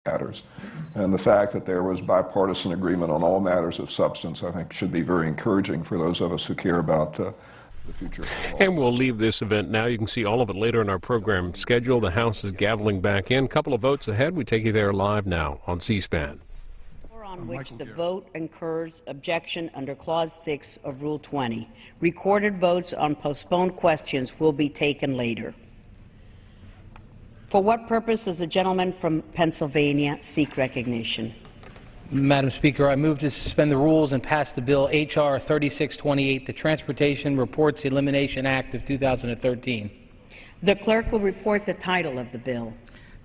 matters. And the fact that there was bipartisan agreement on all matters of substance, I think, should be very encouraging for those of us who care about the future. And we'll leave this event now. You can see all of it later in our program schedule. The House is gaveling back in. A couple of votes ahead. We take you there live now on C-SPAN. On which the vote incurs objection under Clause 6 of Rule 20. Recorded votes on postponed questions will be taken later. For what purpose does the gentleman from Pennsylvania seek recognition? Madam Speaker, I move to suspend the rules and pass the bill H.R. 3628, the Transportation Reports Elimination Act of 2013. The clerk will report the title of the bill.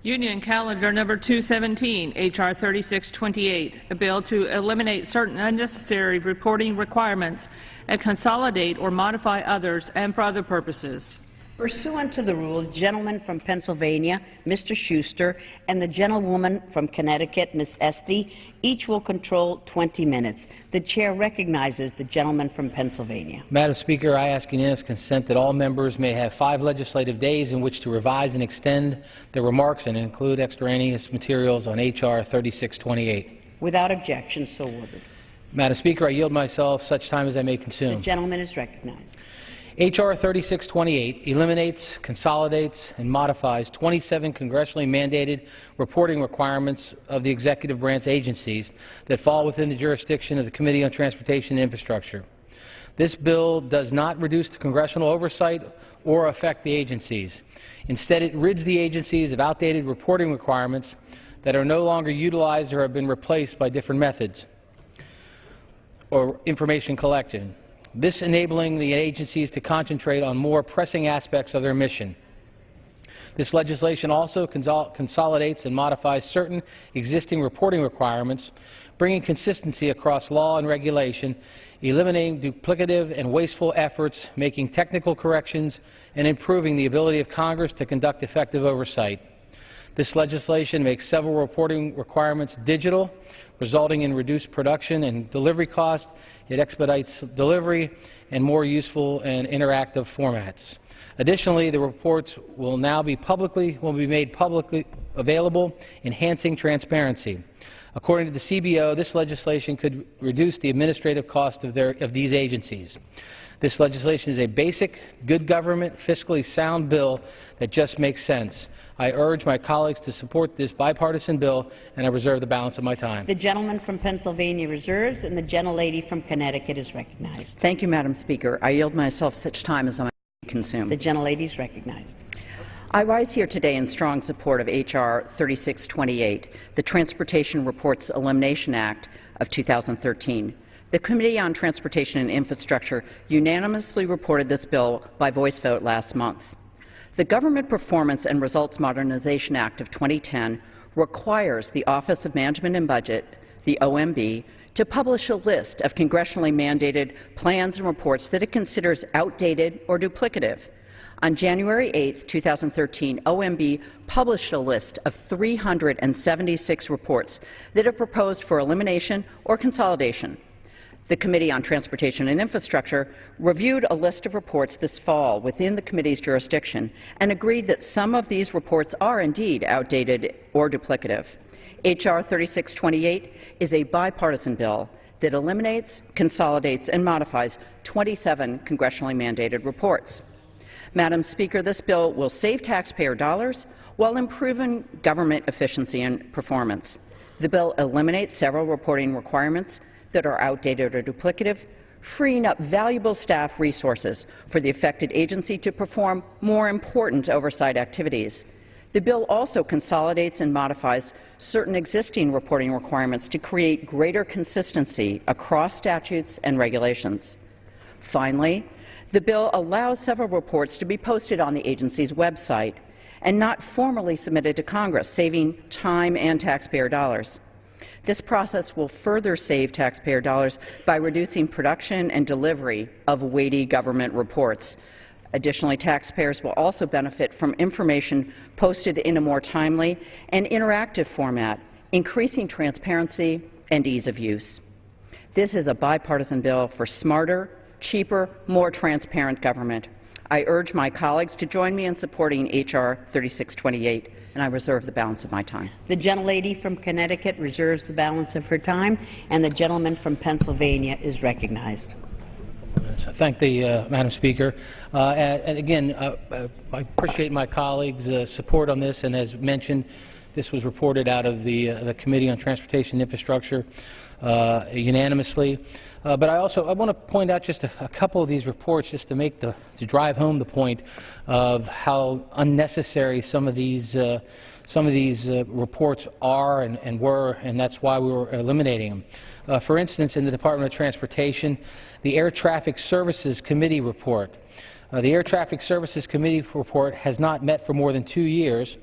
Union Calendar Number 217, H.R. 3628, a bill to eliminate certain unnecessary reporting requirements and consolidate or modify others and for other purposes. Pursuant to the rule, the gentleman from Pennsylvania, Mr. Schuster, and the gentlewoman from Connecticut, Ms. Esty, each will control 20 minutes. The chair recognizes the gentleman from Pennsylvania. Madam Speaker, I ask unanimous consent that all members may have 5 legislative days in which to revise and extend their remarks and include extraneous materials on H.R. 3628. Without objection, so ordered. Madam Speaker, I yield myself such time as I may consume. The gentleman is recognized. H.R. 3628 eliminates, consolidates, and modifies 27 congressionally mandated reporting requirements of the executive branch agencies that fall within the jurisdiction of the Committee on Transportation and Infrastructure. This bill does not reduce the congressional oversight or affect the agencies. Instead, it rids the agencies of outdated reporting requirements that are no longer utilized or have been replaced by different methods or information collection, this enabling the agencies to concentrate on more pressing aspects of their mission. This legislation also consolidates and modifies certain existing reporting requirements, bringing consistency across law and regulation, eliminating duplicative and wasteful efforts, making technical corrections, and improving the ability of Congress to conduct effective oversight. This legislation makes several reporting requirements digital, resulting in reduced production and delivery costs. It expedites delivery and more useful and interactive formats. Additionally, the reports will now be made publicly available, enhancing transparency. According to the CBO, this legislation could reduce the administrative cost of these agencies. This legislation is a basic, good government, fiscally sound bill that just makes sense. I urge my colleagues to support this bipartisan bill, and I reserve the balance of my time. The gentleman from Pennsylvania reserves, and the gentlelady from Connecticut is recognized. Thank you, Madam Speaker. I yield myself such time as I may consume. The gentlelady is recognized. I rise here today in strong support of H.R. 3628, the Transportation Reports Elimination Act of 2013. The Committee on Transportation and Infrastructure unanimously reported this bill by voice vote last month. The Government Performance and Results Modernization Act of 2010 requires the Office of Management and Budget, the OMB, to publish a list of congressionally mandated plans and reports that it considers outdated or duplicative. On January 8, 2013, OMB published a list of 376 reports that it proposed for elimination or consolidation. The Committee on Transportation and Infrastructure reviewed a list of reports this fall within the committee's jurisdiction and agreed that some of these reports are indeed outdated or duplicative. H.R. 3628 is a bipartisan bill that eliminates, consolidates, and modifies 27 congressionally mandated reports. Madam Speaker, this bill will save taxpayer dollars while improving government efficiency and performance. The bill eliminates several reporting requirements that are outdated or duplicative, freeing up valuable staff resources for the affected agency to perform more important oversight activities. The bill also consolidates and modifies certain existing reporting requirements to create greater consistency across statutes and regulations. Finally, the bill allows several reports to be posted on the agency's website and not formally submitted to Congress, saving time and taxpayer dollars. This process will further save taxpayer dollars by reducing production and delivery of weighty government reports. Additionally, taxpayers will also benefit from information posted in a more timely and interactive format, increasing transparency and ease of use. This is a bipartisan bill for smarter, cheaper, more transparent government. I urge my colleagues to join me in supporting H.R. 3628. and I reserve the balance of my time. The gentlelady from Connecticut reserves the balance of her time, and the gentleman from Pennsylvania is recognized. So thank the Madam Speaker. And again, I appreciate my colleagues' support on this, and as mentioned, this was reported out of the Committee on Transportation and Infrastructure unanimously. But I want to point out just a couple of these reports just to drive home the point of how unnecessary some of these reports are and were, and that's why we were eliminating them. For instance, in the Department of Transportation, the Air Traffic Services Committee report. The Air Traffic Services Committee report has not met for more than 2 years.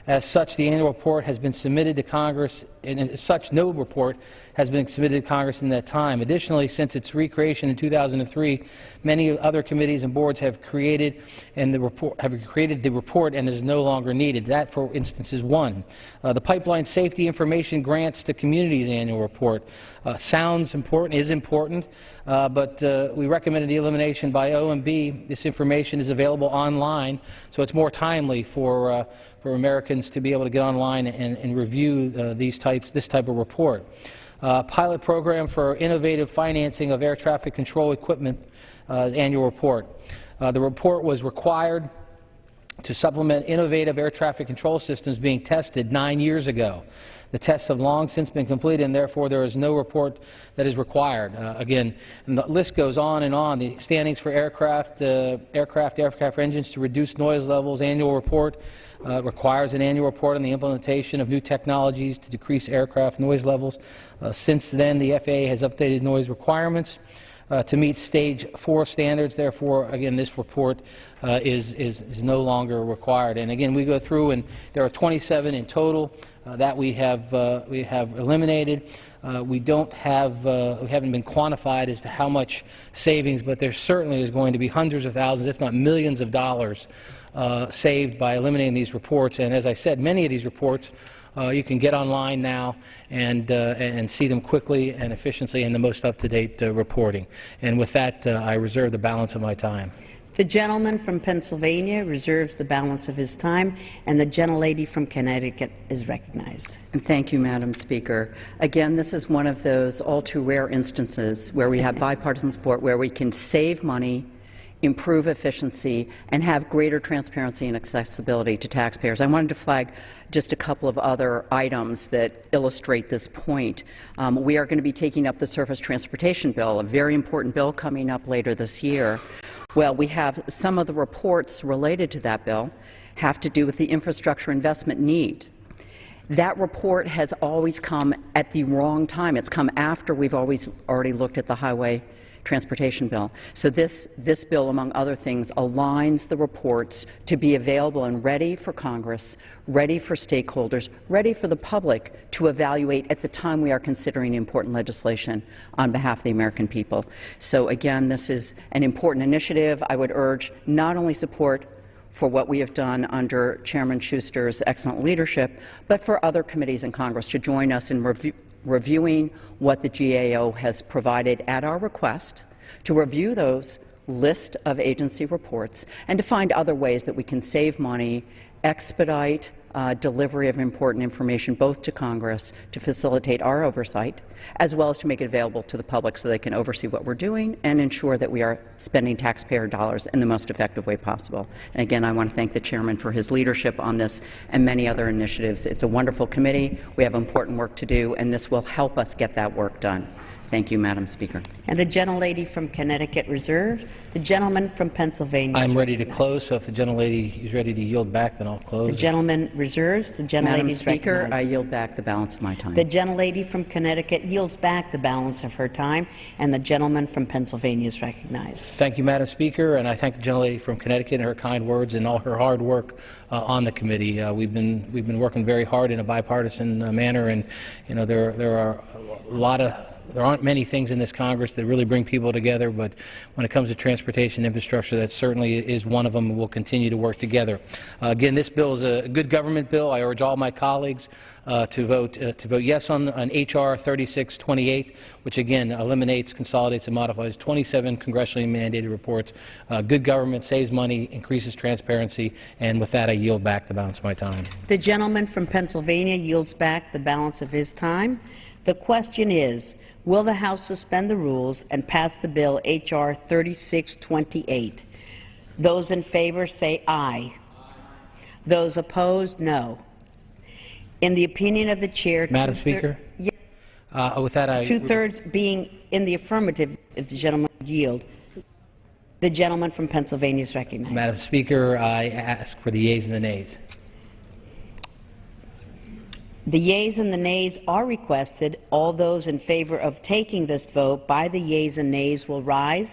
As such, the annual report has been submitted to Congress, and as such, no report has been submitted to Congress in that time. Additionally, since its recreation in 2003, many other committees and boards have created the report and is no longer needed. That, for instance, is one. The Pipeline Safety Information Grants to Communities annual report sounds important, is important, but we recommended the elimination by OMB. This information is available online, so it's more timely for Americans to be able to get online and review this type of report. Pilot program for innovative financing of air traffic control equipment annual report. The report was required to supplement innovative air traffic control systems being tested 9 years ago. The tests have long since been completed, and therefore there is no report that is required. Again, and the list goes on and on. The standings for aircraft engines to reduce noise levels annual report requires an annual report on the implementation of new technologies to decrease aircraft noise levels. Since then, the FAA has updated noise requirements to meet Stage 4 standards. Therefore, again, this report is no longer required. And again, we go through, and there are 27 in total that we have eliminated. We haven't been quantified as to how much savings, but there certainly is going to be hundreds of thousands, if not millions of dollars saved by eliminating these reports. And as I said, many of these reports you can get online now and see them quickly and efficiently in the most up-to-date reporting. And with that, I reserve the balance of my time. The gentleman from Pennsylvania reserves the balance of his time, and the gentlelady from Connecticut is recognized. And thank you, Madam Speaker. Again, this is one of those all too rare instances where we have bipartisan support, where we can save money, improve efficiency, and have greater transparency and accessibility to taxpayers. I wanted to flag just a couple of other items that illustrate this point. We are going to be taking up the Surface Transportation Bill, a very important bill coming up later this year. Well, we have some of the reports related to that bill have to do with the infrastructure investment need. That report has always come at the wrong time. It's come after we've already looked at the highway transportation bill. So this bill, among other things, aligns the reports to be available and ready for Congress, ready for stakeholders, ready for the public to evaluate at the time we are considering important legislation on behalf of the American people. So again, this is an important initiative. I would urge not only support for what we have done under Chairman Schuster's excellent leadership, but for other committees in Congress to join us in reviewing what the GAO has provided at our request, to review those list of agency reports, and to find other ways that we can save money, expedite delivery of important information both to Congress to facilitate our oversight, as well as to make it available to the public so they can oversee what we're doing and ensure that we are spending taxpayer dollars in the most effective way possible. And again, I want to thank the Chairman for his leadership on this and many other initiatives. It's a wonderful committee. We have important work to do, and this will help us get that work done. Thank you, Madam Speaker. And the gentlelady from Connecticut reserves. The gentleman from Pennsylvania. I'm ready to close, so if the gentlelady is ready to yield back, then I'll close. The gentleman reserves. The gentlelady Madam is Speaker, recognized. I yield back the balance of my time. The gentlelady from Connecticut yields back the balance of her time, and the gentleman from Pennsylvania is recognized. Thank you, Madam Speaker, and I thank the gentlelady from Connecticut and her kind words and all her hard work on the committee. We've been working very hard in a bipartisan manner, and you know there aren't many things in this Congress that really bring people together, but when it comes to transportation infrastructure, that certainly is one of them, and we'll continue to work together. Again, this bill is a good government bill. I urge all my colleagues to vote yes on H.R. 3628, which again eliminates, consolidates, and modifies 27 congressionally mandated reports. Good government saves money, increases transparency, and with that I yield back the balance of my time. The gentleman from Pennsylvania yields back the balance of his time. The question is, will the House suspend the rules and pass the bill H.R. 3628? Those in favor say aye. Those opposed, no. In the opinion of the chair, Madam Speaker? Yes. With that, Two-thirds being in the affirmative, if the gentleman would yield. The gentleman from Pennsylvania is recognized. Madam Speaker, I ask for the yeas and the nays. The yeas and the nays are requested. All those in favor of taking this vote by the yeas and nays will rise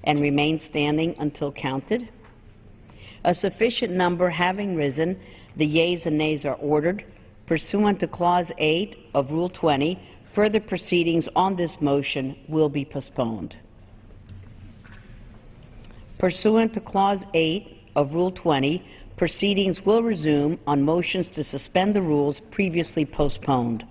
and remain standing until counted. A sufficient number having risen, the yeas and nays are ordered. Pursuant to Clause 8 of Rule 20, further proceedings on this motion will be postponed. Pursuant to Clause 8 of Rule 20, proceedings will resume on motions to suspend the rules previously postponed.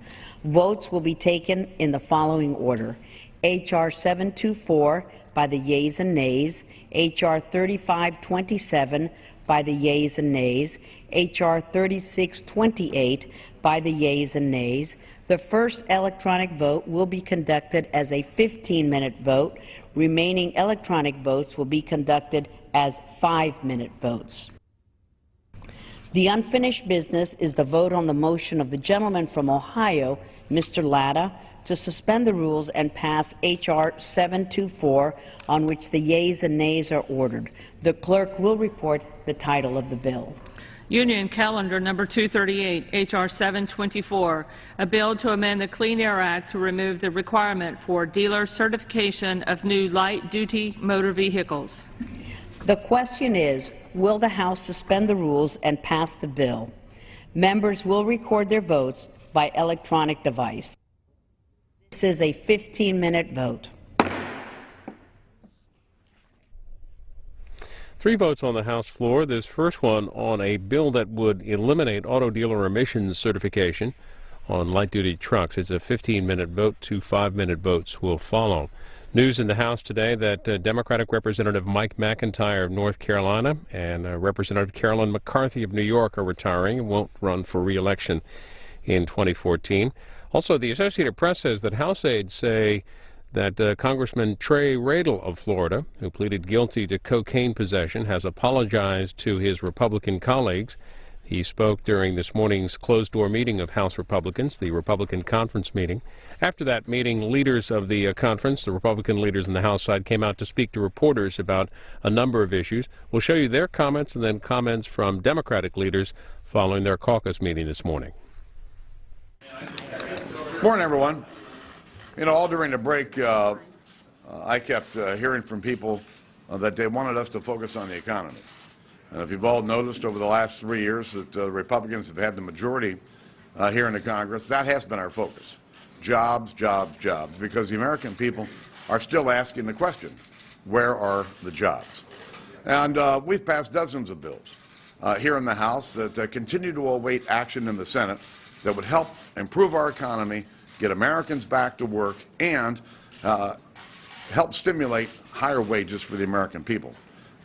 Votes will be taken in the following order: H.R. 724 by the yeas and nays, H.R. 3527 by the yeas and nays, H.R. 3628 by the yeas and nays. The first electronic vote will be conducted as a 15-minute vote. Remaining electronic votes will be conducted as 5-minute votes. The unfinished business is the vote on the motion of the gentleman from Ohio, Mr. Latta, to suspend the rules and pass H.R. 724, on which the yeas and nays are ordered. The clerk will report the title of the bill. Union Calendar Number 238, H.R. 724, a bill to amend the Clean Air Act to remove the requirement for dealer certification of new light-duty motor vehicles. The question is, will the House suspend the rules and pass the bill? Members will record their votes by electronic device. This is a 15-minute vote. 3 votes on the House floor. This first one on a bill that would eliminate auto dealer emissions certification on light-duty trucks. It's a 15-minute vote. 2 5-minute votes will follow. News in the House today that Democratic Representative Mike McIntyre of North Carolina and Representative Carolyn McCarthy of New York are retiring and won't run for re-election in 2014. Also, the Associated Press says that House aides say that Congressman Trey Radel of Florida, who pleaded guilty to cocaine possession, has apologized to his Republican colleagues. He spoke during this morning's closed-door meeting of House Republicans, the Republican conference meeting. After that meeting, leaders of the conference, the Republican leaders on the House side, came out to speak to reporters about a number of issues. We'll show you their comments and then comments from Democratic leaders following their caucus meeting this morning. Morning, everyone. You know, all during the break, I kept hearing from people that they wanted us to focus on the economy. And if you've all noticed over the last 3 years that the Republicans have had the majority here in the Congress, that has been our focus. Jobs, jobs, jobs, because the American people are still asking the question, where are the jobs? And we've passed dozens of bills here in the House that continue to await action in the Senate that would help improve our economy, get Americans back to work, and help stimulate higher wages for the American people.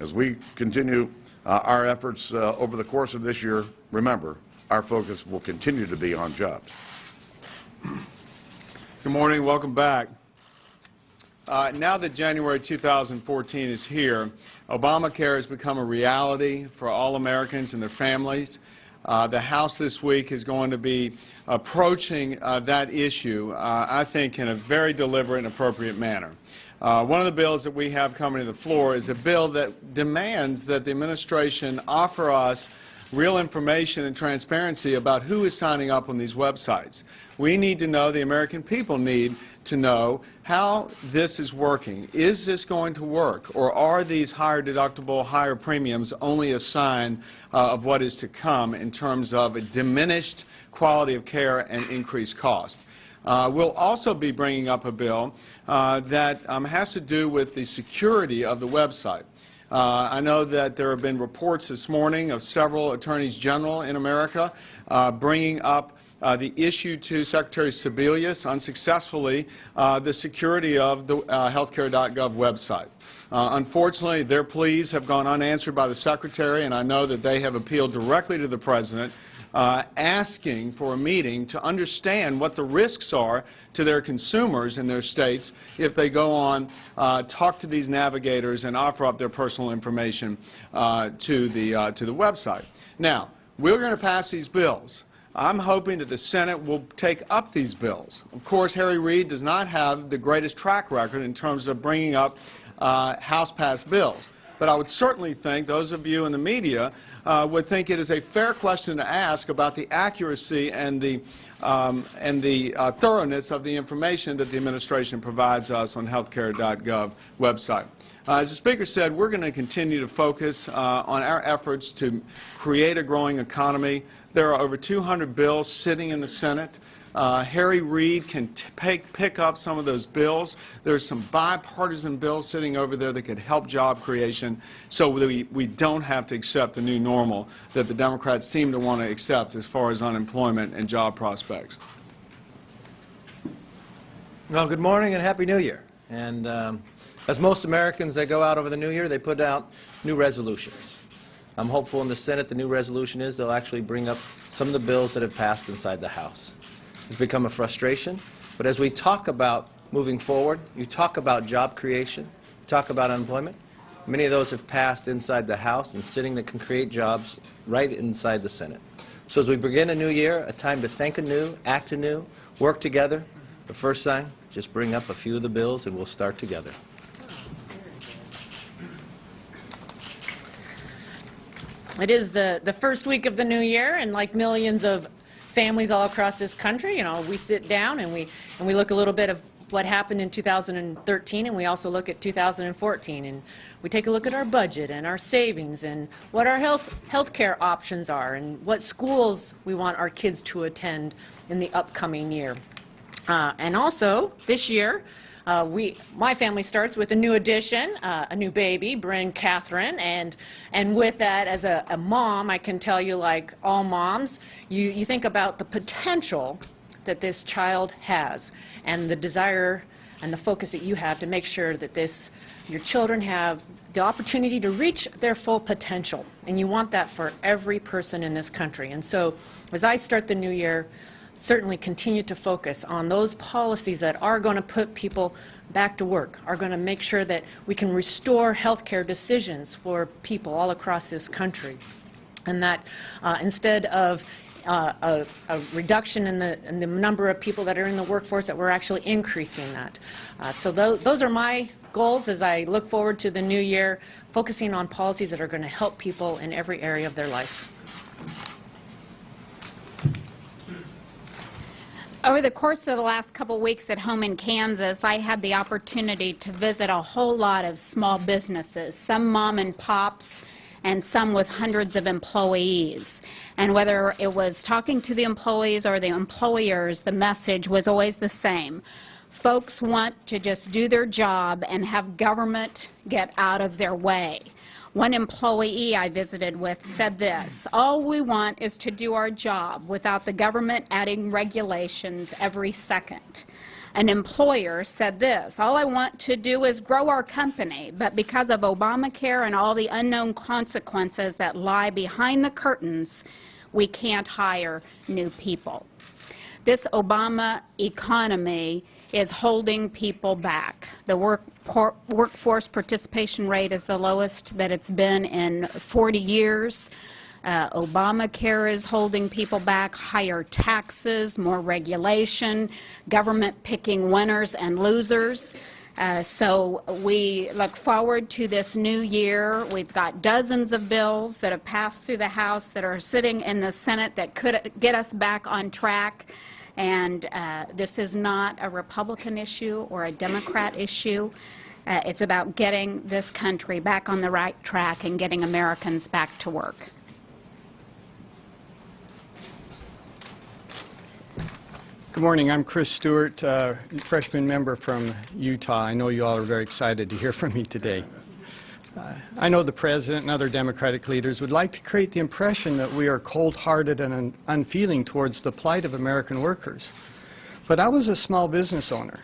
As we continue our efforts over the course of this year, remember, our focus will continue to be on jobs. Good morning. Welcome back. Now that January 2014 is here, Obamacare has become a reality for all Americans and their families. The House this week is going to be approaching that issue, I think, in a very deliberate and appropriate manner. One of the bills that we have coming to the floor is a bill that demands that the administration offer us real information and transparency about who is signing up on these websites. We need to know, the American people need to know how this is working. Is this going to work, or are these higher deductible, higher premiums only a sign of what is to come in terms of a diminished quality of care and increased cost? We'll also be bringing up a bill that has to do with the security of the website. I know that there have been reports this morning of several attorneys general in America bringing up the issue to Secretary Sebelius unsuccessfully the security of the healthcare.gov website. Unfortunately, their pleas have gone unanswered by the Secretary, and I know that they have appealed directly to the President asking for a meeting to understand what the risks are to their consumers in their states if they go on, talk to these navigators, and offer up their personal information to the website. Now, we're going to pass these bills. I'm hoping that the Senate will take up these bills. Of course, Harry Reid does not have the greatest track record in terms of bringing up House-passed bills. But I would certainly think those of you in the media would think it is a fair question to ask about the accuracy and the thoroughness of the information that the administration provides us on healthcare.gov website. As the Speaker said, we're going to continue to focus on our efforts to create a growing economy. There are over 200 bills sitting in the Senate. Harry Reid can pick up some of those bills. There's some bipartisan bills sitting over there that could help job creation so we don't have to accept the new normal that the Democrats seem to want to accept as far as unemployment and job prospects. Well, good morning and Happy New Year. And as most Americans that go out over the New Year, they put out new resolutions. I'm hopeful in the Senate the new resolution is they'll actually bring up some of the bills that have passed inside the House. It's become a frustration, but as we talk about moving forward, you talk about job creation, you talk about unemployment, many of those have passed inside the House and sitting that can create jobs right inside the Senate. So as we begin a new year, a time to think anew, act anew, work together, the first thing, just bring up a few of the bills and we'll start together. It is the first week of the new year, and like millions of families all across this country, you know, we sit down and we look a little bit of what happened in 2013, and we also look at 2014, and we take a look at our budget and our savings and what our health care options are and what schools we want our kids to attend in the upcoming year. And also, this year, my family starts with a new addition, a new baby, Bryn Catherine, and with that, as a mom, I can tell you, like all moms, you think about the potential that this child has and the desire and the focus that you have to make sure that your children have the opportunity to reach their full potential, and you want that for every person in this country. And so, as I start the new year, certainly continue to focus on those policies that are going to put people back to work, are going to make sure that we can restore health care decisions for people all across this country, and that instead of a reduction in the number of people that are in the workforce, that we're actually increasing that. So those are my goals as I look forward to the new year, focusing on policies that are going to help people in every area of their life. Over the course of the last couple weeks at home in Kansas, I had the opportunity to visit a whole lot of small businesses, some mom and pops and some with hundreds of employees. And whether it was talking to the employees or the employers, the message was always the same. Folks want to just do their job and have government get out of their way. One employee I visited with said this: all we want is to do our job without the government adding regulations every second. An employer said this: all I want to do is grow our company, but because of Obamacare and all the unknown consequences that lie behind the curtains, we can't hire new people. This Obama economy is holding people back. The workforce participation rate is the lowest that it's been in 40 years. Obamacare is holding people back, higher taxes, more regulation, government picking winners and losers. So we look forward to this new year. We've got dozens of bills that have passed through the House that are sitting in the Senate that could get us back on track. And this is not a Republican issue or a Democrat issue. It's about getting this country back on the right track and getting Americans back to work. Good morning. I'm Chris Stewart, freshman member from Utah. I know you all are very excited to hear from me today. I know the President and other Democratic leaders would like to create the impression that we are cold-hearted and unfeeling towards the plight of American workers. But I was a small business owner,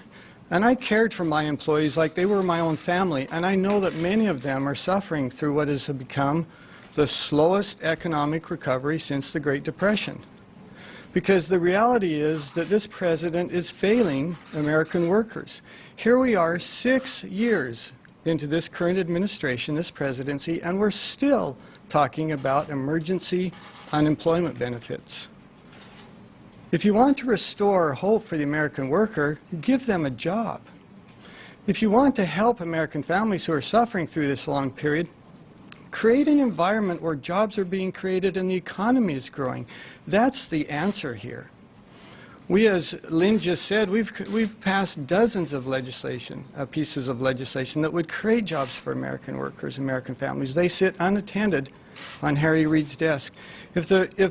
and I cared for my employees like they were my own family, and I know that many of them are suffering through what has become the slowest economic recovery since the Great Depression. Because the reality is that this President is failing American workers. Here we are 6 years into this current administration, this presidency, and we're still talking about emergency unemployment benefits. If you want to restore hope for the American worker, give them a job. If you want to help American families who are suffering through this long period, create an environment where jobs are being created and the economy is growing. That's the answer here. We, as Lynn just said, we've passed dozens of pieces of legislation that would create jobs for American workers, American families. They sit unattended on Harry Reid's desk. If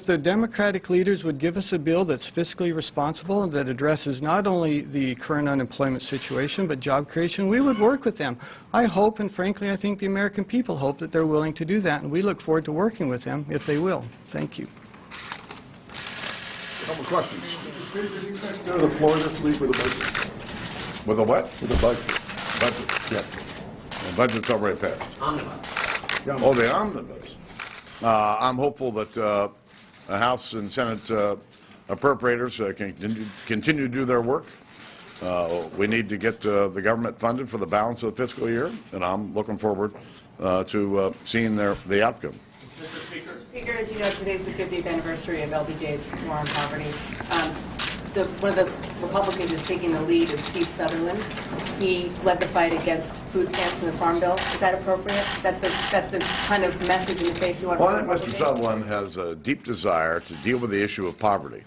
the Democratic leaders would give us a bill that's fiscally responsible and that addresses not only the current unemployment situation but job creation, we would work with them. I hope, and frankly I think the American people hope, that they're willing to do that, and we look forward to working with them if they will. Thank you. A couple of questions. Did you guys go to the floor this week with a budget? With a what? With a budget. Budget. Yeah. The budget's already passed. Omnibus. Oh, the omnibus. I'm hopeful that the House and Senate appropriators can continue to do their work. We need to get the government funded for the balance of the fiscal year, and I'm looking forward to seeing the outcome. Mr. Speaker, as you know, today is the 50th anniversary of LBJ's War on Poverty. One of the Republicans who's taking the lead is Steve Sutherland. He led the fight against food stamps in the Farm Bill. Is that appropriate? That's the kind of message in the face you want to Well, I think Mr. Sutherland has a deep desire to deal with the issue of poverty.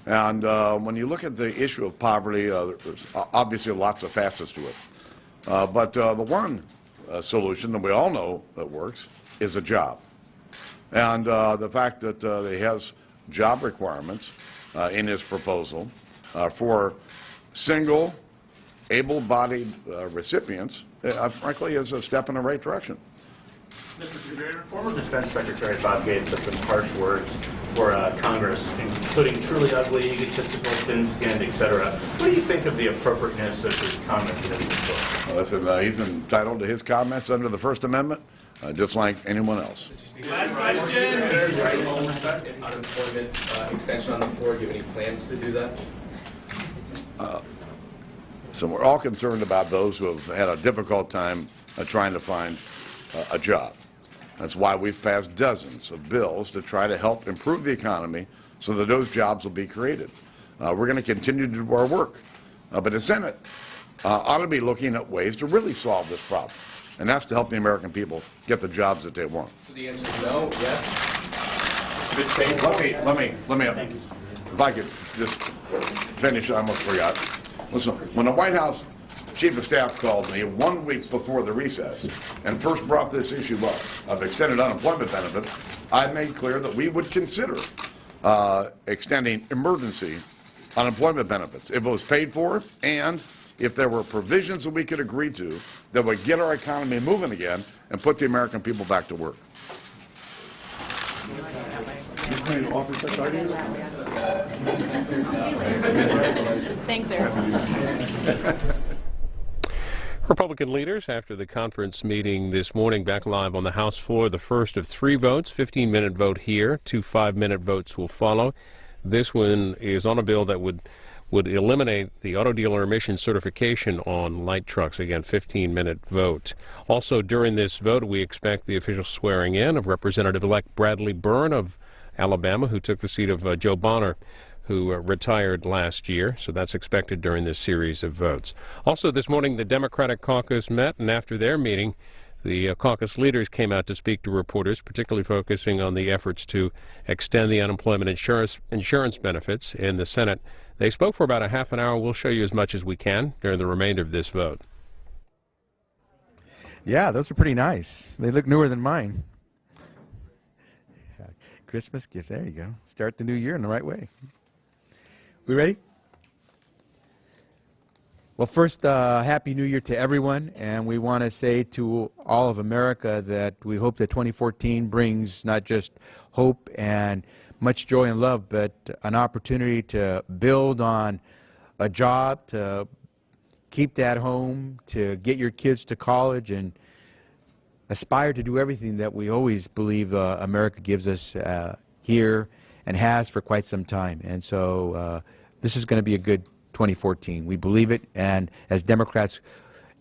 And when you look at the issue of poverty, there's obviously lots of facets to it. But the one solution that we all know that works is a job. And the fact that he has job requirements in his proposal for single, able-bodied recipients, frankly, is a step in the right direction. Mr. Speaker, former Defense Secretary Bob Gates had some harsh words for Congress, including truly ugly, egotistical, thin-skinned, etc. What do you think of the appropriateness of his comments in this book? Listen, he's entitled to his comments under the First Amendment, just like anyone else. Last question. Unemployment extension on the floor. Do you have any plans to do that? So we're all concerned about those who have had a difficult time trying to find a job. That's why we've passed dozens of bills to try to help improve the economy so that those jobs will be created. We're going to continue to do our work. But the Senate ought to be looking at ways to really solve this problem. And that's to help the American people get the jobs that they want. So the answer is no, yes? Let me, if I could just finish, I almost forgot. Listen, when the White House Chief of Staff called me 1 week before the recess and first brought this issue up of extended unemployment benefits, I made clear that we would consider extending emergency unemployment benefits if it was paid for and if there were provisions that we could agree to that would get our economy moving again and put the American people back to work. Thanks, Eric. Republican leaders, after the conference meeting this morning, back live on the House floor, the first of 3 votes, 15-minute vote here, 2 5-minute votes will follow. This one is on a bill that would eliminate the auto dealer emission certification on light trucks. Again, 15-minute vote. Also, during this vote, we expect the official swearing in of Representative-elect Bradley Byrne of Alabama, who took the seat of Joe Bonner, who retired last year. So that's expected during this series of votes. Also, this morning, the Democratic caucus met, and after their meeting, the caucus leaders came out to speak to reporters, particularly focusing on the efforts to extend the unemployment insurance benefits in the Senate. They spoke for about a half an hour. We'll show you as much as we can during the remainder of this vote. Yeah, those are pretty nice. They look newer than mine. Christmas gift. There you go. Start the new year in the right way. We ready? Well, Well, first, Happy New Year to everyone, and we want to say to all of America that we hope that 2014 brings not just hope and much joy and love, but an opportunity to build on a job, to keep that home, to get your kids to college, and aspire to do everything that we always believe America gives us here and has for quite some time. And so this is going to be a good 2014. We believe it, and as Democrats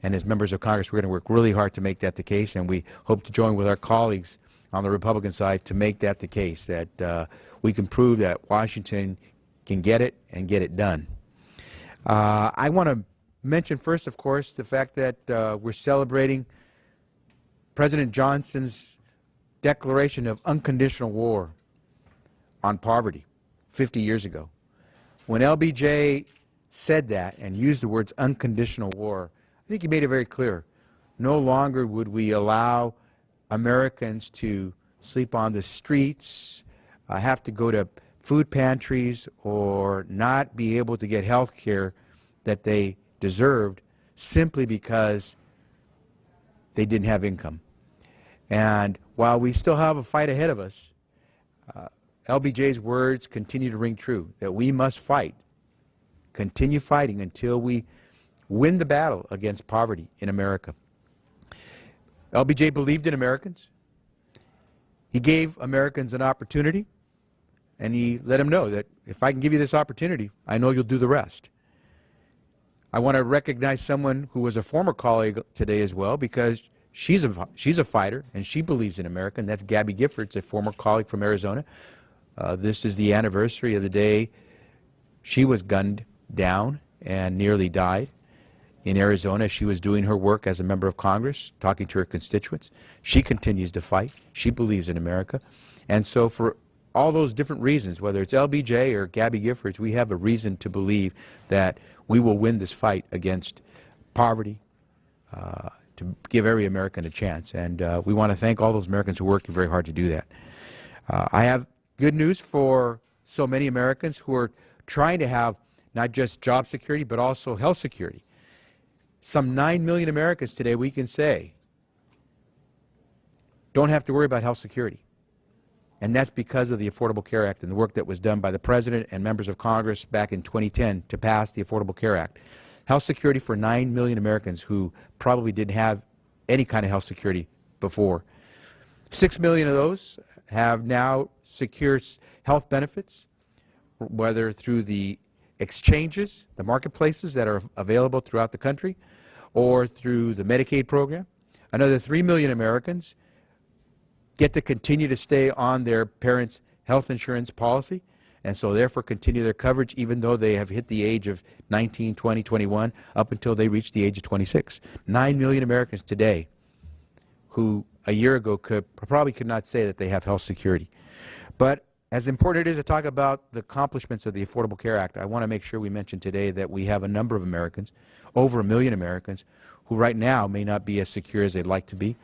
and as members of Congress, we're going to work really hard to make that the case, and we hope to join with our colleagues on the Republican side to make that the case, that we can prove that Washington can get it and get it done. I want to mention first, of course, the fact that we're celebrating President Johnson's declaration of unconditional war on poverty 50 years ago. When LBJ said that and used the words unconditional war, I think he made it very clear. No longer would we allow Americans to sleep on the streets, have to go to food pantries, or not be able to get health care that they deserved simply because they didn't have income. And while we still have a fight ahead of us, LBJ's words continue to ring true, that we must fight, continue fighting until we win the battle against poverty in America. LBJ believed in Americans. He gave Americans an opportunity, and he let them know that if I can give you this opportunity, I know you'll do the rest. I want to recognize someone who was a former colleague today as well, because she's a fighter, and she believes in America, and that's Gabby Giffords, a former colleague from Arizona. This is the anniversary of the day she was gunned down and nearly died in Arizona. She was doing her work as a member of Congress, talking to her constituents. She continues to fight. She believes in America. And so for all those different reasons, whether it's LBJ or Gabby Giffords, we have a reason to believe that we will win this fight against poverty, to give every American a chance. And we want to thank all those Americans who are working very hard to do that. I have good news for so many Americans who are trying to have not just job security, but also health security. Some 9 million Americans today, we can say, don't have to worry about health security. And that's because of the Affordable Care Act and the work that was done by the President and members of Congress back in 2010 to pass the Affordable Care Act. Health security for 9 million Americans who probably didn't have any kind of health security before. 6 million of those have now secured health benefits, whether through the exchanges, the marketplaces that are available throughout the country, or through the Medicaid program. Another 3 million Americans get to continue to stay on their parents' health insurance policy, and so therefore continue their coverage even though they have hit the age of 19, 20, 21, up until they reach the age of 26. 9 million Americans today who a year ago probably could not say that they have health security. But as important it is to talk about the accomplishments of the Affordable Care Act, I want to make sure we mention today that we have a number of Americans, over 1 million Americans, who right now may not be as secure as they'd like to be,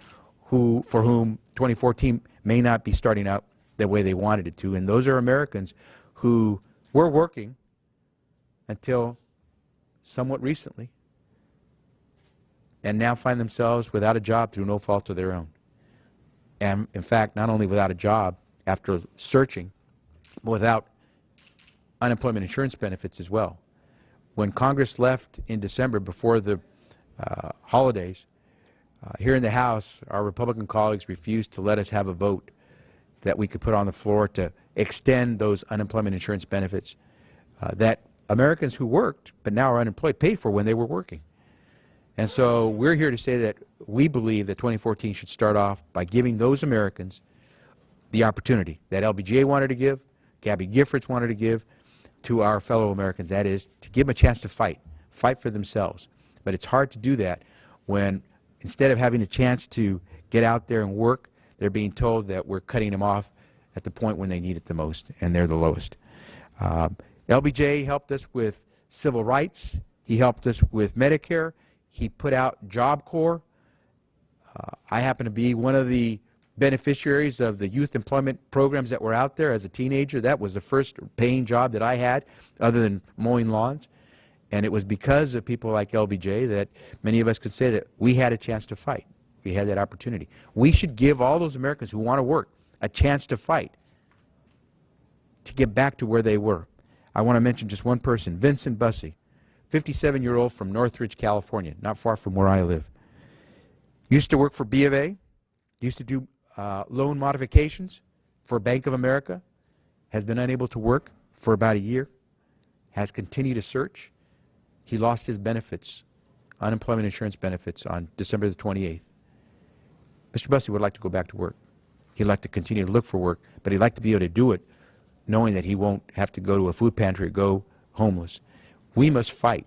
for whom 2014 may not be starting out the way they wanted it to. And those are Americans who were working until somewhat recently and now find themselves without a job through no fault of their own. And in fact, not only without a job after searching, but without unemployment insurance benefits as well. When Congress left in December before the holidays, here in the House, our Republican colleagues refused to let us have a vote that we could put on the floor to extend those unemployment insurance benefits that Americans who worked but now are unemployed paid for when they were working. And so we're here to say that we believe that 2014 should start off by giving those Americans the opportunity that LBJ wanted to give, Gabby Giffords wanted to give to our fellow Americans. That is, to give them a chance to fight for themselves. But it's hard to do that when instead of having a chance to get out there and work, they're being told that we're cutting them off at the point when they need it the most, and they're the lowest. LBJ helped us with civil rights. He helped us with Medicare. He put out Job Corps. I happen to be one of the beneficiaries of the youth employment programs that were out there as a teenager. That was the first paying job that I had other than mowing lawns. And it was because of people like LBJ that many of us could say that we had a chance to fight. We had that opportunity. We should give all those Americans who want to work a chance to fight, to get back to where they were. I want to mention just one person, Vincent Bussey, 57-year-old from Northridge, California, not far from where I live. Used to work for B of A, used to do loan modifications for Bank of America, has been unable to work for about a year, has continued to search. He lost his benefits, unemployment insurance benefits, on December the 28th. Mr. Bussey would like to go back to work. He'd like to continue to look for work, but he'd like to be able to do it knowing that he won't have to go to a food pantry or go homeless. We must fight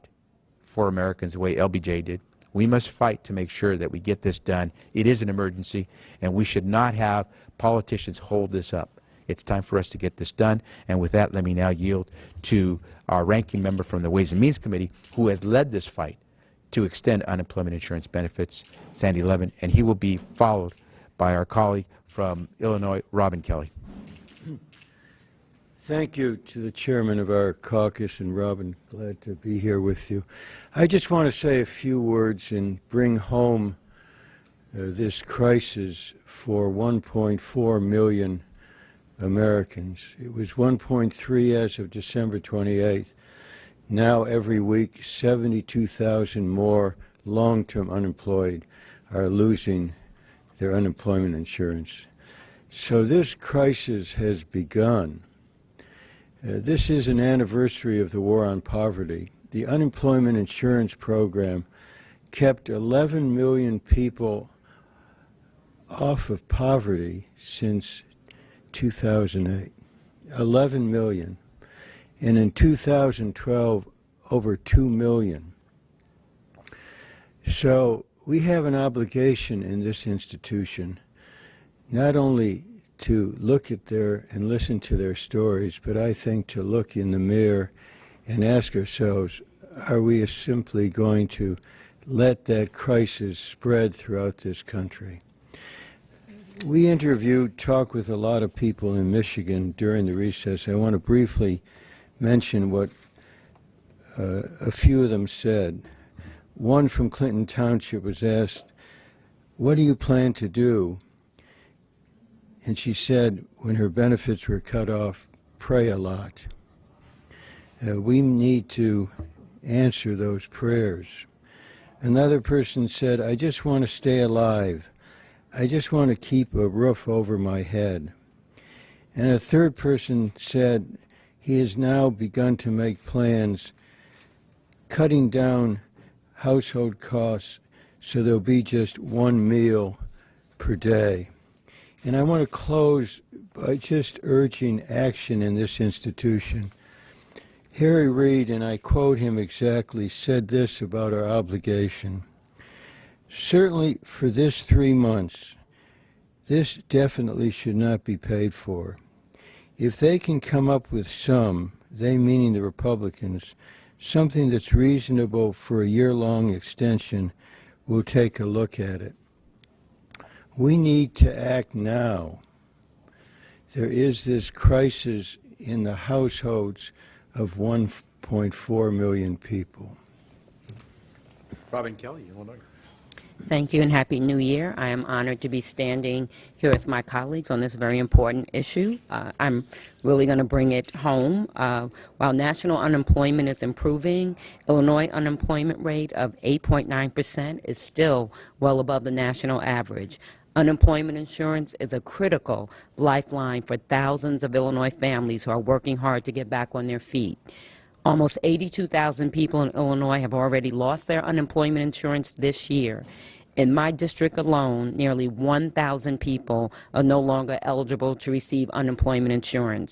for Americans the way LBJ did. We must fight to make sure that we get this done. It is an emergency, and we should not have politicians hold this up. It's time for us to get this done. And with that, let me now yield to our ranking member from the Ways and Means Committee, who has led this fight to extend unemployment insurance benefits, Sandy Levin, and he will be followed by our colleague from Illinois, Robin Kelly. Thank you to the chairman of our caucus, and Robin, glad to be here with you. I just want to say a few words and bring home this crisis for 1.4 million Americans. It was 1.3 as of December 28th. Now every week, 72,000 more long-term unemployed are losing their unemployment insurance. So this crisis has begun. This is an anniversary of the war on poverty. The unemployment insurance program kept 11 million people off of poverty since 2008. 11 million. And in 2012, over 2 million. So we have an obligation in this institution not only to look at their and listen to their stories, but I think to look in the mirror and ask ourselves, are we simply going to let that crisis spread throughout this country? We talked with a lot of people in Michigan during the recess. I want to briefly mention what a few of them said. One from Clinton Township was asked, what do you plan to do? And she said, when her benefits were cut off, pray a lot. We need to answer those prayers. Another person said, I just want to stay alive. I just want to keep a roof over my head. And a third person said, he has now begun to make plans cutting down household costs so there'll be just one meal per day. And I want to close by just urging action in this institution. Harry Reid, and I quote him exactly, said this about our obligation. Certainly for this 3 months, this definitely should not be paid for. If they can come up with some, they meaning the Republicans, something that's reasonable for a year-long extension, we'll take a look at it. We need to act now. There is this crisis in the households of 1.4 million people. Robin Kelly, Illinois. Thank you and Happy New Year. I am honored to be standing here with my colleagues on this very important issue. I'm really going to bring it home. While national unemployment is improving, Illinois unemployment rate of 8.9% is still well above the national average. Unemployment insurance is a critical lifeline for thousands of Illinois families who are working hard to get back on their feet. Almost 82,000 people in Illinois have already lost their unemployment insurance this year. In my district alone, nearly 1,000 people are no longer eligible to receive unemployment insurance.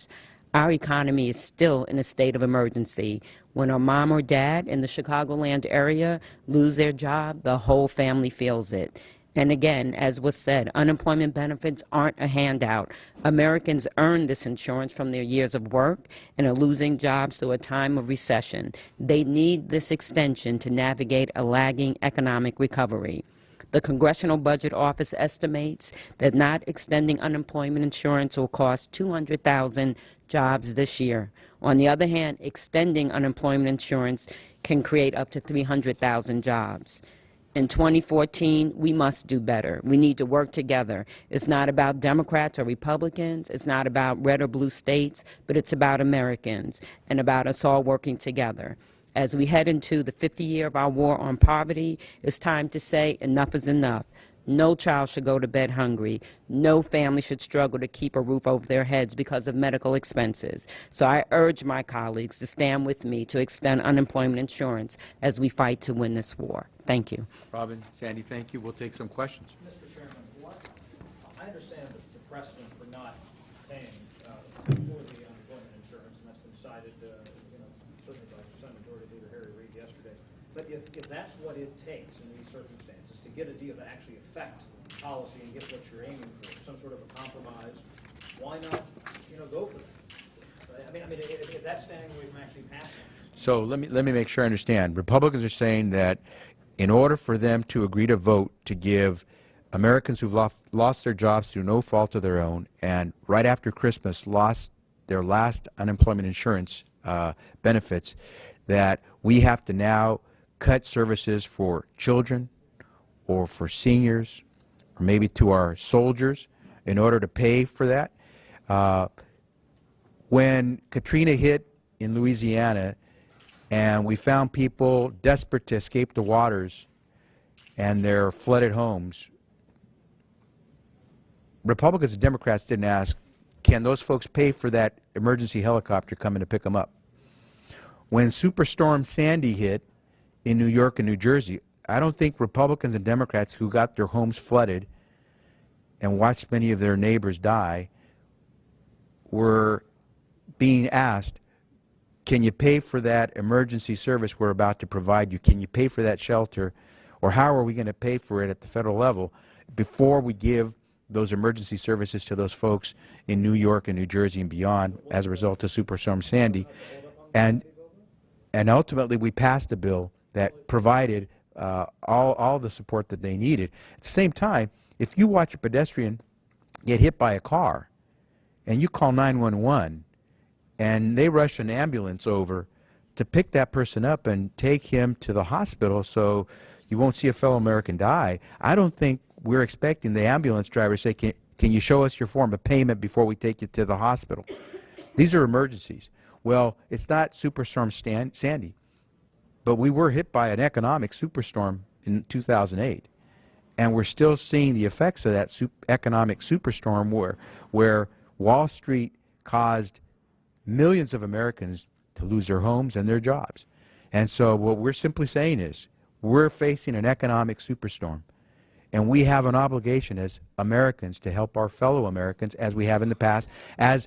Our economy is still in a state of emergency. When a mom or dad in the Chicagoland area lose their job, the whole family feels it. And again, as was said, unemployment benefits aren't a handout. Americans earn this insurance from their years of work and are losing jobs through a time of recession. They need this extension to navigate a lagging economic recovery. The Congressional Budget Office estimates that not extending unemployment insurance will cost 200,000 jobs this year. On the other hand, extending unemployment insurance can create up to 300,000 jobs. In 2014, we must do better. We need to work together. It's not about Democrats or Republicans. It's not about red or blue states, but it's about Americans and about us all working together. As we head into the 50th year of our war on poverty, it's time to say enough is enough. No child should go to bed hungry. No family should struggle to keep a roof over their heads because of medical expenses. So I urge my colleagues to stand with me to extend unemployment insurance as we fight to win this war. Thank you. Robin, Sandy, thank you. We'll take some questions. Mr. Chairman, I understand that the precedent for not paying for the unemployment insurance, and that's been cited, certainly by Senate Majority Leader Harry Reid yesterday. But if that's what it takes in these circumstances to get a deal to actually affect policy and get what you're aiming for, some sort of a compromise, why not, go for that? I mean, if that's standing away from actually passing. So let me make sure I understand. Republicans are saying that in order for them to agree to vote to give Americans who've lost their jobs through no fault of their own and right after Christmas lost their last unemployment insurance benefits, that we have to now cut services for children or for seniors or maybe to our soldiers in order to pay for that. When Katrina hit in Louisiana and we found people desperate to escape the waters and their flooded homes, Republicans and Democrats didn't ask, can those folks pay for that emergency helicopter coming to pick them up? When Superstorm Sandy hit in New York and New Jersey, I don't think Republicans and Democrats who got their homes flooded and watched many of their neighbors die were being asked, can you pay for that emergency service we're about to provide you? Can you pay for that shelter? Or how are we going to pay for it at the federal level before we give those emergency services to those folks in New York and New Jersey and beyond as a result of Superstorm Sandy? And ultimately we passed a bill that provided all the support that they needed. At the same time, if you watch a pedestrian get hit by a car and you call 911 and they rush an ambulance over to pick that person up and take him to the hospital so you won't see a fellow American die, I don't think we're expecting the ambulance driver to say, can you show us your form of payment before we take you to the hospital? These are emergencies. Well, it's not Superstorm Sandy, but we were hit by an economic superstorm in 2008, and we're still seeing the effects of that economic superstorm where Wall Street caused millions of Americans to lose their homes and their jobs. And so what we're simply saying is we're facing an economic superstorm, and we have an obligation as Americans to help our fellow Americans as we have in the past, as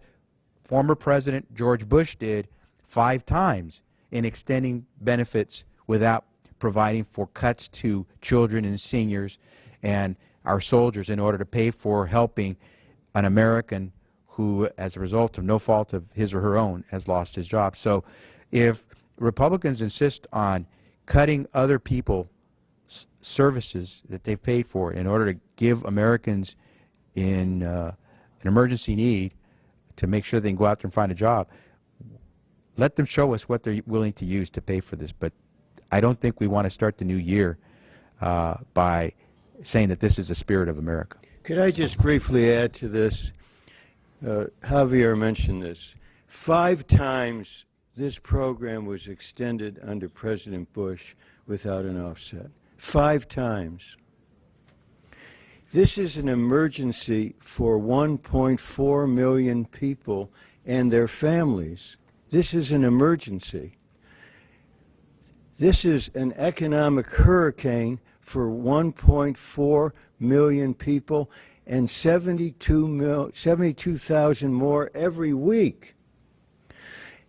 former President George Bush did 5 times in extending benefits without providing for cuts to children and seniors and our soldiers in order to pay for helping an American who, as a result of no fault of his or her own, has lost his job. So if Republicans insist on cutting other people's services that they've paid for in order to give Americans in an emergency need to make sure they can go out there and find a job, let them show us what they're willing to use to pay for this. But I don't think we want to start the new year by saying that this is the spirit of America. Could I just briefly add to this? Javier mentioned this. 5 times this program was extended under President Bush without an offset. 5 times. This is an emergency for 1.4 million people and their families. This is an emergency. This is an economic hurricane for 1.4 million people and 72,000 more every week.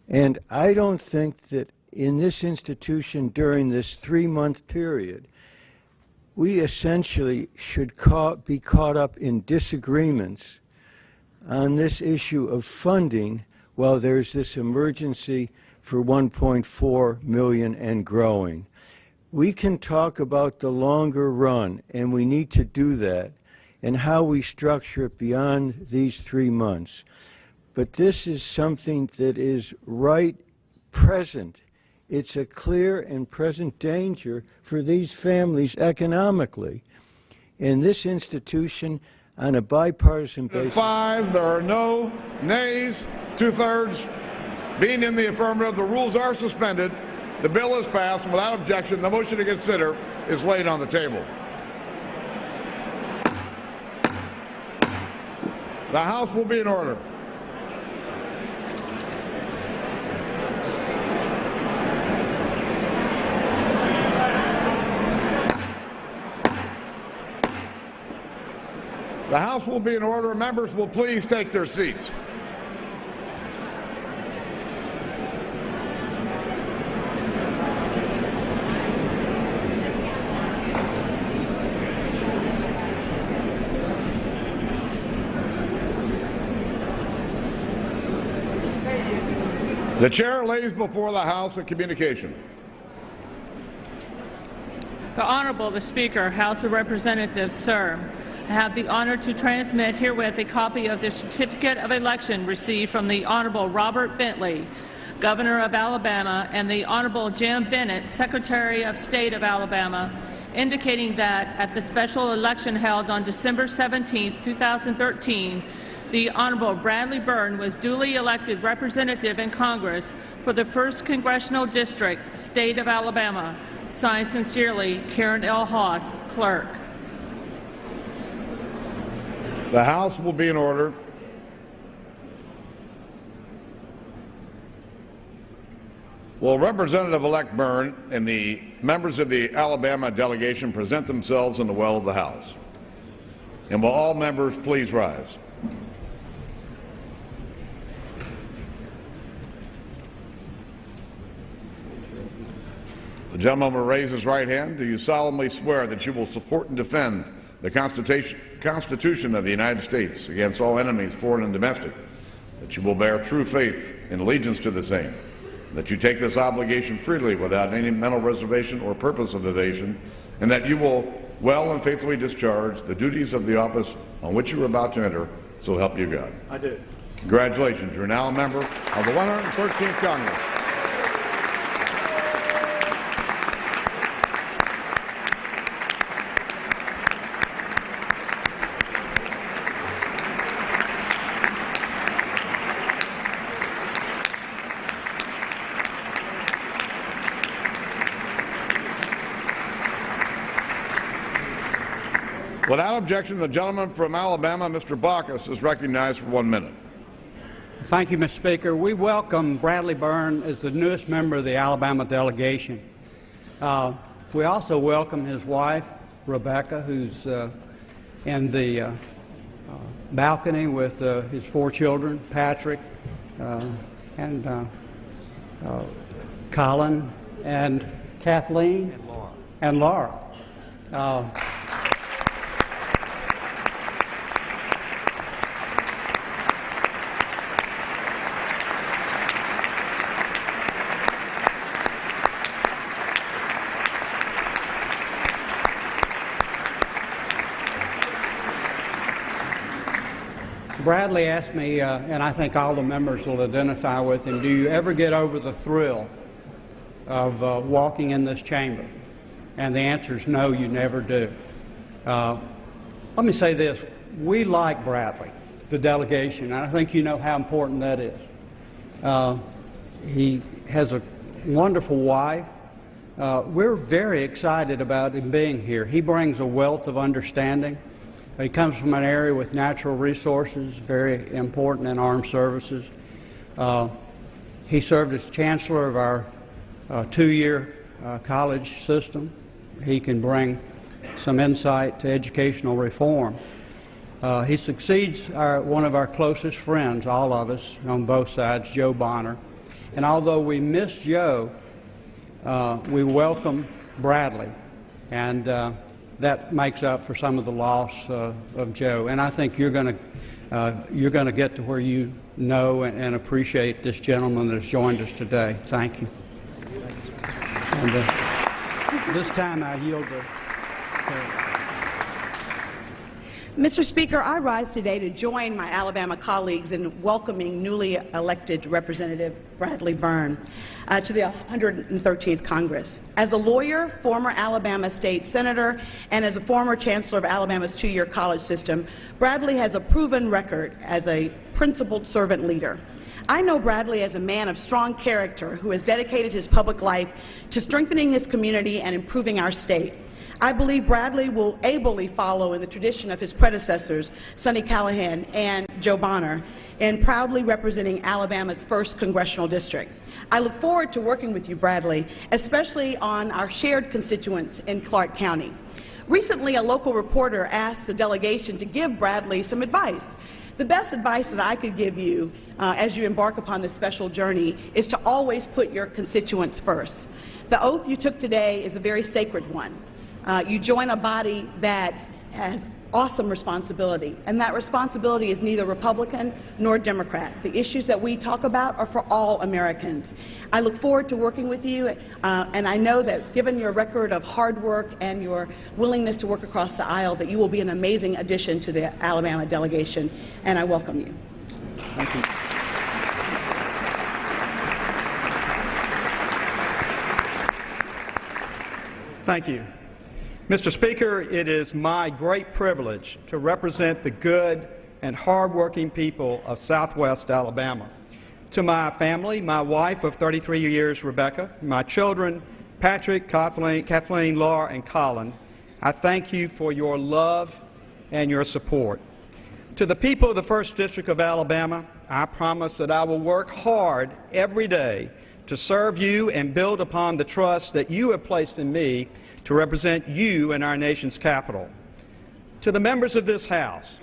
And I don't think that in this institution during this 3-month period, we essentially should be caught up in disagreements on this issue of funding while there's this emergency for 1.4 million and growing. We can talk about the longer run, and we need to do that, and how we structure it beyond these 3 months. But this is something that is right present it's a clear and present danger for these families economically. And this institution, on a bipartisan basis... 5, there are no nays, 2/3 being in the affirmative. The rules are suspended. The bill is passed without objection. The motion to consider is laid on the table. The House will be in order. The House will be in order. Members will please take their seats. The chair lays before the House a communication. The Honorable the Speaker, House of Representatives, sir. I have the honor to transmit herewith a copy of the certificate of election received from the Honorable Robert Bentley, Governor of Alabama, and the Honorable Jim Bennett, Secretary of State of Alabama, indicating that at the special election held on December 17, 2013, the Honorable Bradley Byrne was duly elected representative in Congress for the 1st Congressional District, State of Alabama. Signed sincerely, Karen L. Haas, Clerk. The House will be in order. Will Representative-elect Byrne and the members of the Alabama delegation present themselves in the well of the House? And will all members please rise? The gentleman will raise his right hand. Do you solemnly swear that you will support and defend the Constitution of the United States against all enemies, foreign and domestic, that you will bear true faith and allegiance to the same, that you take this obligation freely without any mental reservation or purpose of evasion, and that you will well and faithfully discharge the duties of the office on which you are about to enter, so help you God? I do. Congratulations. You're now a member of the 113th Congress. Without objection, the gentleman from Alabama, Mr. Baucus, is recognized for 1 minute. Thank you, Mr. Speaker. We welcome Bradley Byrne as the newest member of the Alabama delegation. We also welcome his wife, Rebecca, who's in the balcony with his 4 children, Patrick and Colin and Kathleen and Laura. Bradley asked me, and I think all the members will identify with him, do you ever get over the thrill of walking in this chamber? And the answer is no, you never do. Let me say this. We like Bradley, the delegation, and I think you know how important that is. He has a wonderful wife. We're very excited about him being here. He brings a wealth of understanding. He comes from an area with natural resources, very important in armed services. He served as chancellor of our 2-year college system. He can bring some insight to educational reform. He succeeds one of our closest friends, all of us on both sides, Joe Bonner. And although we miss Joe, we welcome Bradley. And that makes up for some of the loss of Joe. And I think you're going to get to where you know and appreciate this gentleman that has joined us today. Thank you. And this time I yield to Mr. Speaker, I rise today to join my Alabama colleagues in welcoming newly elected Representative Bradley Byrne to the 113th Congress. As a lawyer, former Alabama state senator, and as a former chancellor of Alabama's two-year college system, Bradley has a proven record as a principled servant leader. I know Bradley as a man of strong character who has dedicated his public life to strengthening his community and improving our state. I believe Bradley will ably follow in the tradition of his predecessors, Sonny Callahan and Joe Bonner, in proudly representing Alabama's 1st Congressional District. I look forward to working with you, Bradley, especially on our shared constituents in Clark County. Recently, a local reporter asked the delegation to give Bradley some advice. The best advice that I could give you as you embark upon this special journey is to always put your constituents first. The oath you took today is a very sacred one. You join a body that has awesome responsibility, and that responsibility is neither Republican nor Democrat. The issues that we talk about are for all Americans. I look forward to working with you, and I know that given your record of hard work and your willingness to work across the aisle, that you will be an amazing addition to the Alabama delegation, and I welcome you. Thank you. Thank you. Mr. Speaker, it is my great privilege to represent the good and hardworking people of Southwest Alabama. To my family, my wife of 33 years, Rebecca, my children, Patrick, Kathleen, Laura, and Colin, I thank you for your love and your support. To the people of the 1st District of Alabama, I promise that I will work hard every day to serve you and build upon the trust that you have placed in me to represent you in our nation's capital. To the members of this House,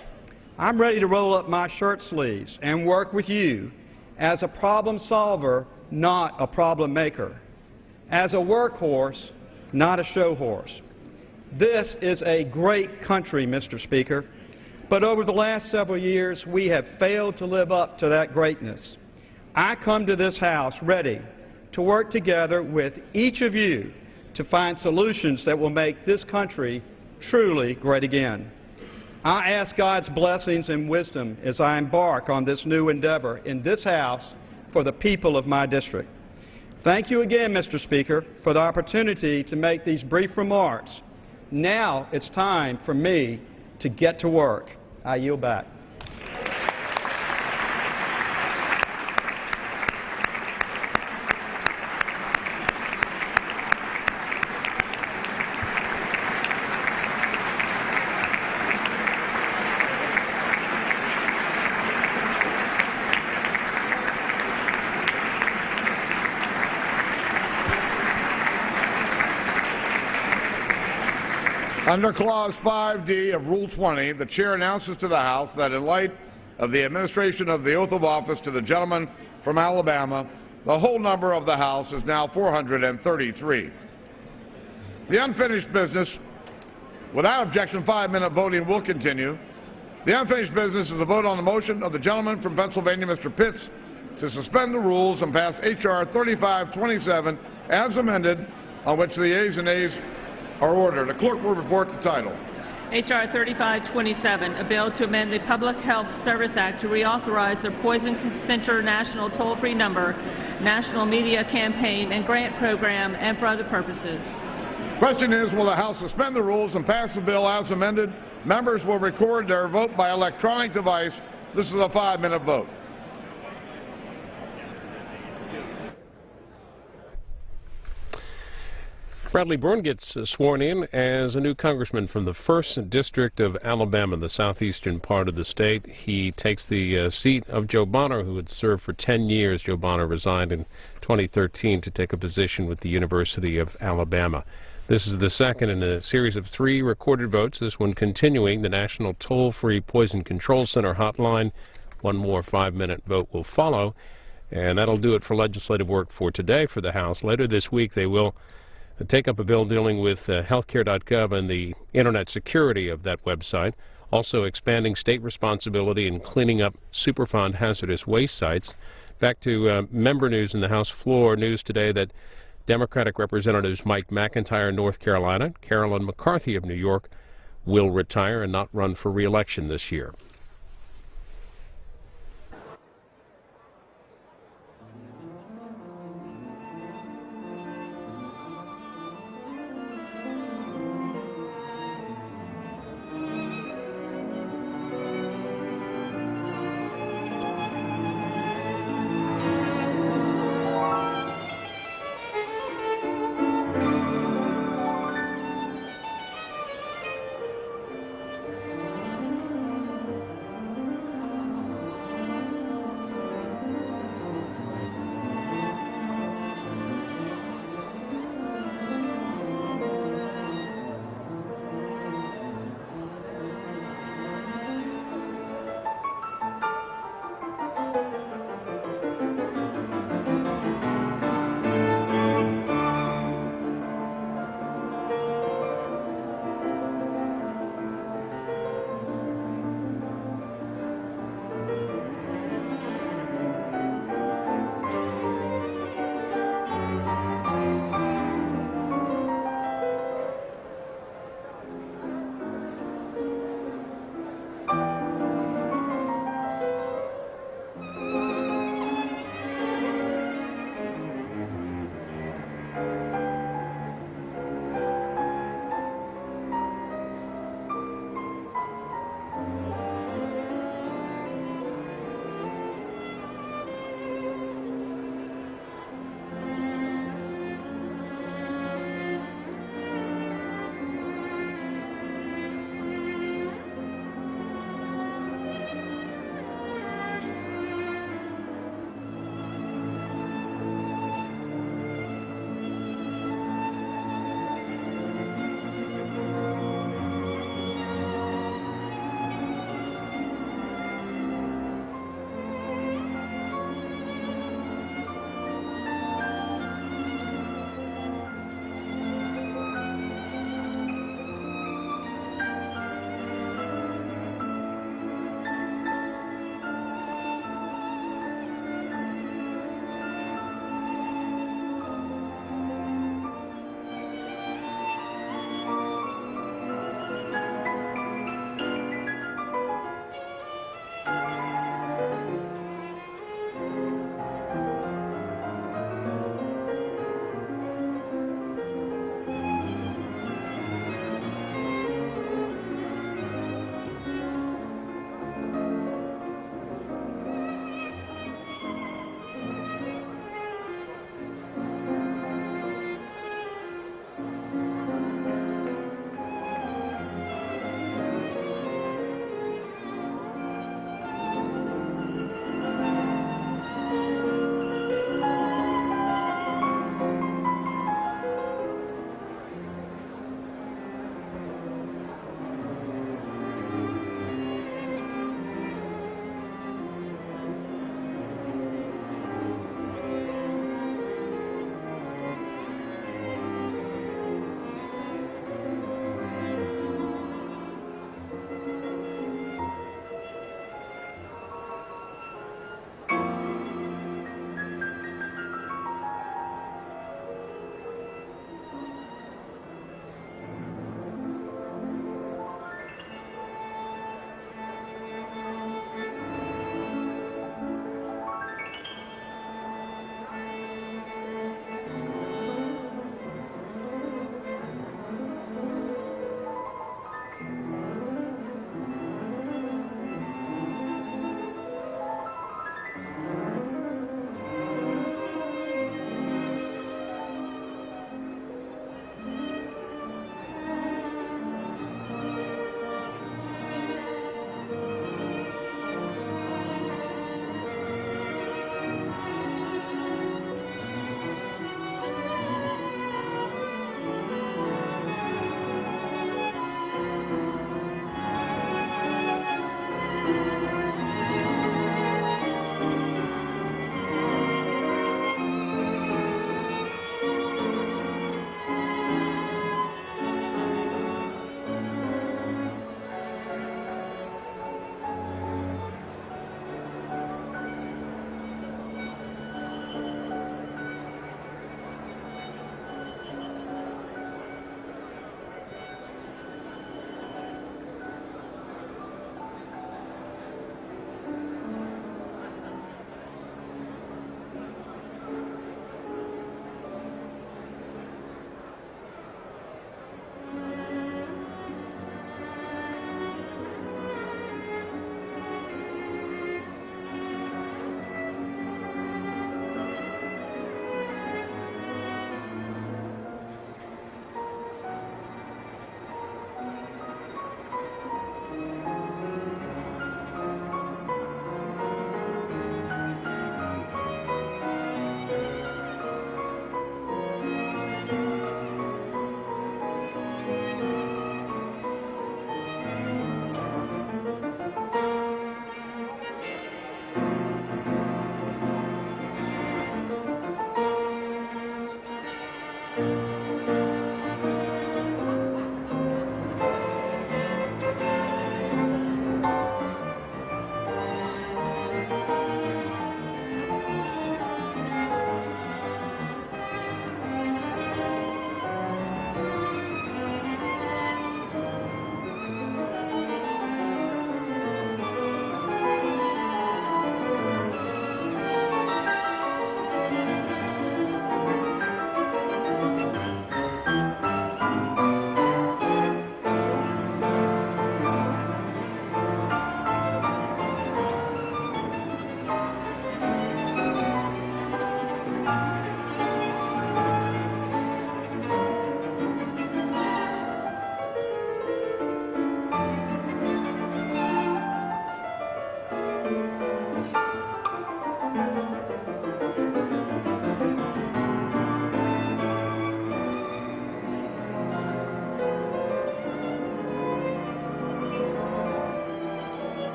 I'm ready to roll up my shirt sleeves and work with you as a problem solver, not a problem maker, as a workhorse, not a show horse. This is a great country, Mr. Speaker, but over the last several years we have failed to live up to that greatness. I come to this House ready to work together with each of you to find solutions that will make this country truly great again. I ask God's blessings and wisdom as I embark on this new endeavor in this House for the people of my district. Thank you again, Mr. Speaker, for the opportunity to make these brief remarks. Now it's time for me to get to work. I yield back. Under Clause 5D of Rule 20, the Chair announces to the House that in light of the administration of the oath of office to the gentleman from Alabama, the whole number of the House is now 433. The unfinished business, without objection, 5-minute voting will continue. The unfinished business is a vote on the motion of the gentleman from Pennsylvania, Mr. Pitts, to suspend the rules and pass H.R. 3527 as amended, on which the ayes and nays are ordered. The clerk will report the title. H.R. 3527, a bill to amend the Public Health Service Act to reauthorize the Poison Center National Toll-Free Number, National Media Campaign and Grant Program, and for other purposes. Question is, will the House suspend the rules and pass the bill as amended? Members will record their vote by electronic device. This is a 5-minute vote. Bradley Byrne gets sworn in as a new congressman from the 1st District of Alabama, the southeastern part of the state. He takes the seat of Joe Bonner, who had served for 10 years. Joe Bonner resigned in 2013 to take a position with the University of Alabama. This is the second in a series of 3 recorded votes, this one continuing the National Toll-Free Poison Control Center hotline. One more 5-minute vote will follow, and that'll do it for legislative work for today for the House. Later this week they will take up a bill dealing with healthcare.gov and the internet security of that website, also expanding state responsibility in cleaning up Superfund hazardous waste sites. Back to member news in the House floor. News today that Democratic Representatives Mike McIntyre, North Carolina, Carolyn McCarthy of New York will retire and not run for re-election this year.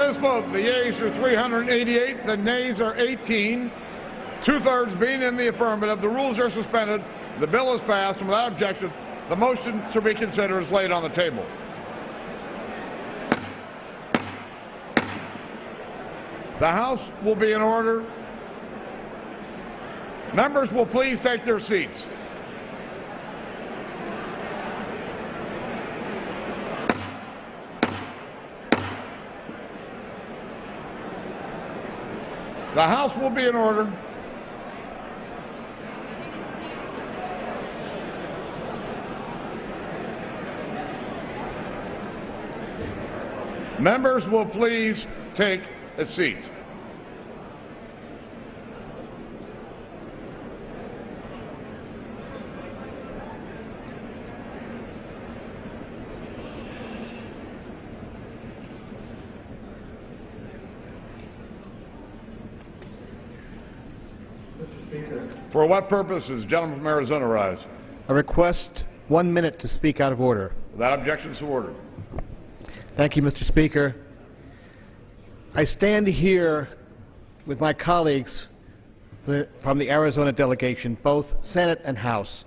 this vote, the yeas are 388, the nays are 18, two-thirds being in the affirmative. The rules are suspended. The bill is passed, and without objection, the motion to reconsider is laid on the table. The House will be in order. Members will please take their seats. The House will be in order. Members will please take a seat. For what purpose does the gentleman from Arizona rise? I request 1 minute to speak out of order. Without objection, so ordered. Thank you, Mr. Speaker. I stand here with my colleagues from the Arizona delegation, both Senate and House,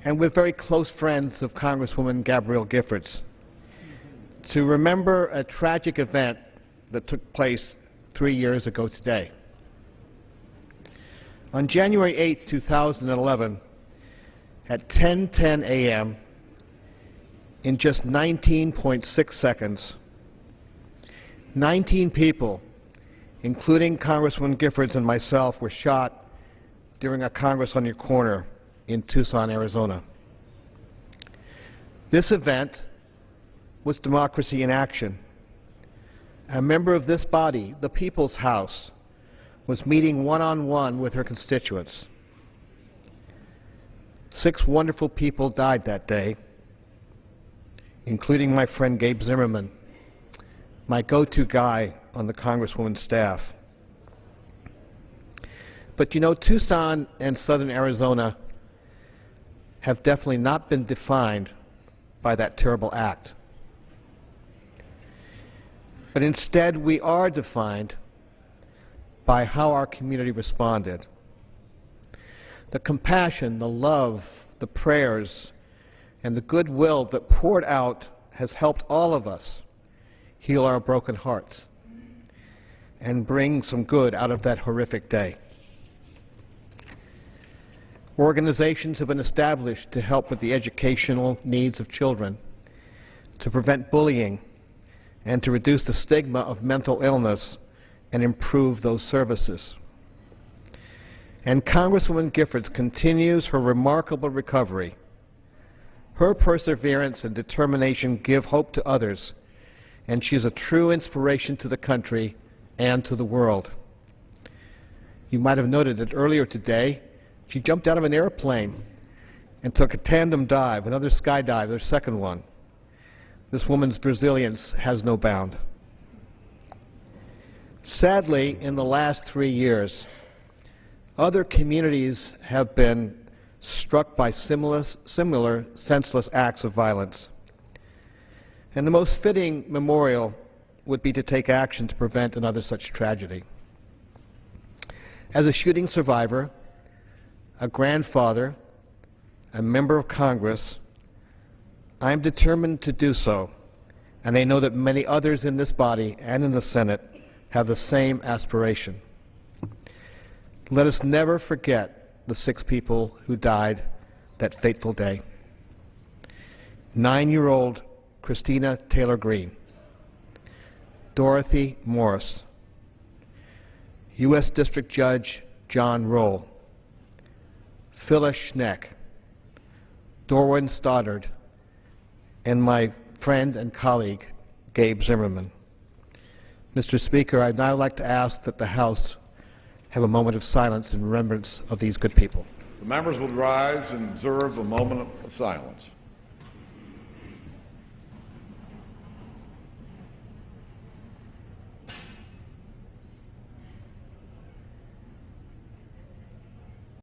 and with very close friends of Congresswoman Gabrielle Giffords, to remember a tragic event that took place 3 years ago today. On January 8, 2011, at 10:10 a.m., in just 19.6 seconds, 19 people, including Congresswoman Giffords and myself, were shot during a Congress on Your Corner in Tucson, Arizona. This event was democracy in action. A member of this body, the People's House, was meeting one-on-one with her constituents. 6 wonderful people died that day, including my friend Gabe Zimmerman, my go-to guy on the Congresswoman's staff. But you know, Tucson and southern Arizona have definitely not been defined by that terrible act. But instead, we are defined by how our community responded. The compassion, the love, the prayers, and the goodwill that poured out has helped all of us heal our broken hearts and bring some good out of that horrific day. Organizations have been established to help with the educational needs of children, to prevent bullying, and to reduce the stigma of mental illness and improve those services. And Congresswoman Giffords continues her remarkable recovery. Her perseverance and determination give hope to others, and she is a true inspiration to the country and to the world. You might have noted that earlier today, she jumped out of an airplane and took a tandem dive, another skydive, their second one. This woman's resilience has no bound. Sadly, in the last 3 years, other communities have been struck by similar senseless acts of violence. And the most fitting memorial would be to take action to prevent another such tragedy. As a shooting survivor, a grandfather, a member of Congress, I am determined to do so, and I know that many others in this body and in the Senate have the same aspiration. Let us never forget the 6 people who died that fateful day. 9-year-old Christina Taylor Greene, Dorothy Morris, U.S. District Judge John Roll, Phyllis Schneck, Dorwin Stoddard, and my friend and colleague, Gabe Zimmerman. Mr. Speaker, I'd now like to ask that the House have a moment of silence in remembrance of these good people. The members will rise and observe a moment of silence.